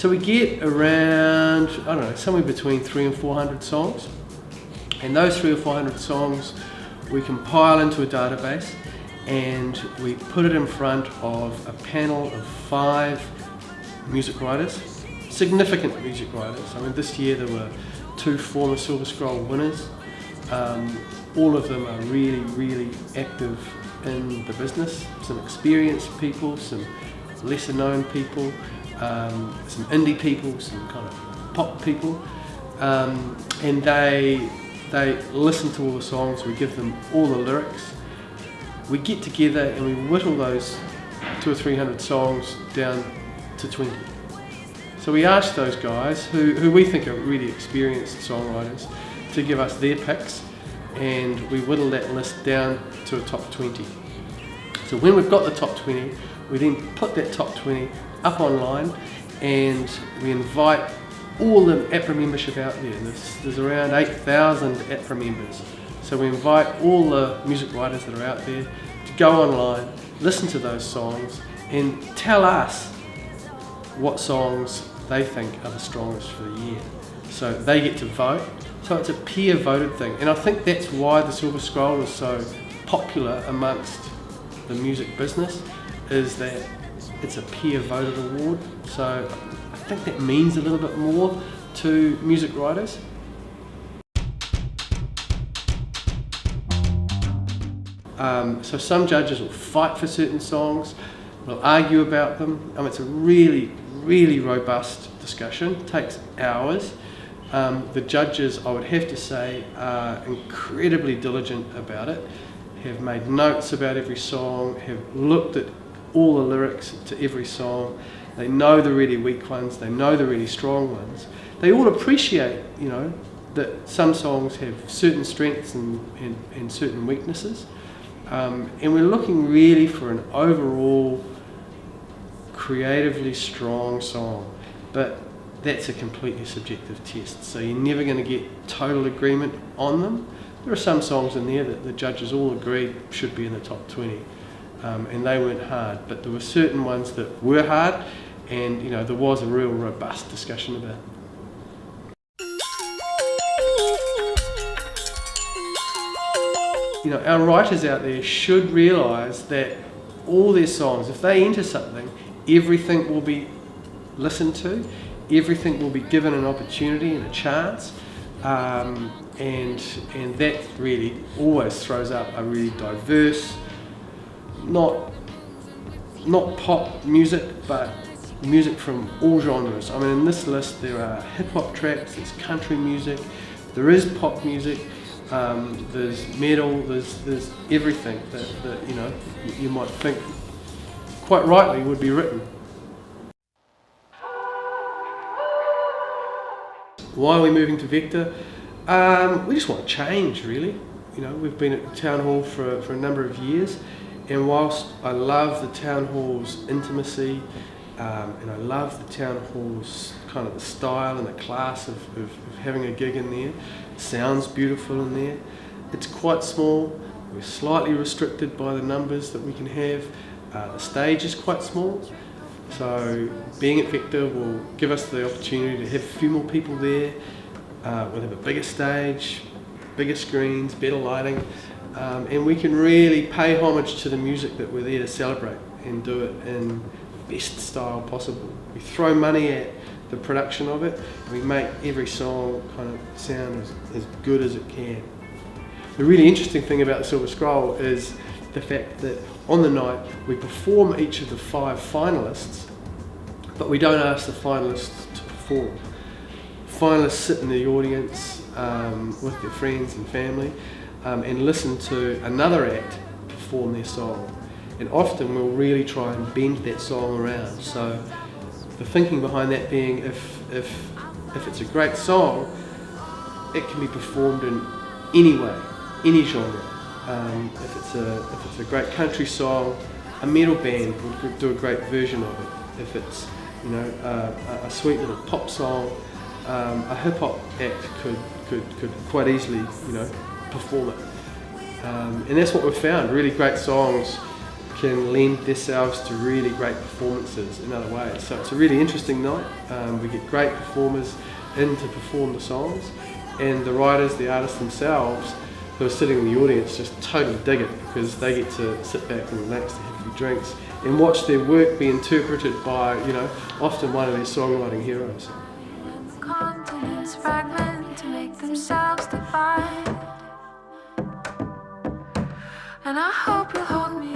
So we get around, I don't know, somewhere between 300 and 400 songs. And those 300 or 400 songs we compile into a database, and we put it in front of a panel of 5 music writers, significant music writers. I mean, this year there were 2 former Silver Scroll winners. All of them are really, really active in the business. Some experienced people, some lesser known people, some indie people, some kind of pop people, and they listen to all the songs. We give them all the lyrics. We get together and we whittle those 200 or 300 songs down to 20. So we asked those guys, who we think are really experienced songwriters, to give us their picks, and we whittle that list down to a top 20. So when we've got the top 20, we then put that top 20 up online, and we invite all the APRA membership out there. There's around 8,000 APRA members. So we invite all the music writers that are out there to go online, listen to those songs, and tell us what songs they think are the strongest for the year. So they get to vote. So it's a peer voted thing. And I think that's why the Silver Scroll is so popular amongst the music business, is that it's a peer voted award. So I think that means a little bit more to music writers. So some judges will fight for certain songs, will argue about them. It's a really, really robust discussion. It takes hours. The judges, I would have to say, are incredibly diligent about it, have made notes about every song, have looked at all the lyrics to every song. They know the really weak ones, they know the really strong ones. They all appreciate, that some songs have certain strengths and certain weaknesses. And we're looking really for an overall creatively strong song. But that's a completely subjective test, so you're never going to get total agreement on them. There are some songs in there that the judges all agreed should be in the top 20, and they weren't hard, but there were certain ones that were hard, and there was a real robust discussion about it. Our writers out there should realise that all their songs, if they enter something, everything will be listened to, everything will be given an opportunity and a chance, and that really always throws up a really diverse, not pop music, but music from all genres. I mean, in this list there are hip hop tracks, there's country music, there is pop music, there's metal, there's everything that you might think quite rightly would be written. Why are we moving to Vector? We just want change, really. We've been at the Town Hall for a number of years, and whilst I love the Town Hall's intimacy, and I love the Town Hall's kind of the style and the class of having a gig in there, it sounds beautiful in there, it's quite small, we're slightly restricted by the numbers that we can have, the stage is quite small. So being at Vector will give us the opportunity to have a few more people there. We'll have a bigger stage, bigger screens, better lighting, and we can really pay homage to the music that we're there to celebrate and do it in the best style possible. We throw money at the production of it, and we make every song kind of sound as good as it can. The really interesting thing about the Silver Scroll is the fact that on the night we perform each of the 5 finalists, but we don't ask the finalists to perform. Finalists sit in the audience with their friends and family and listen to another act perform their song. And often we'll really try and bend that song around. So the thinking behind that being, if it's a great song, it can be performed in any way, any genre. If it's a great country song, a metal band would do a great version of it. If it's a sweet little pop song, a hip hop act could quite easily perform it. And that's what we've found. Really great songs can lend themselves to really great performances in other ways. So it's a really interesting night. We get great performers in to perform the songs, and the writers, the artists themselves, who are sitting in the audience, just totally dig it because they get to sit back and relax, to have a few drinks, and watch their work be interpreted by, often one of their songwriting heroes. Continents fragment to make themselves divide, and I hope you'll hold me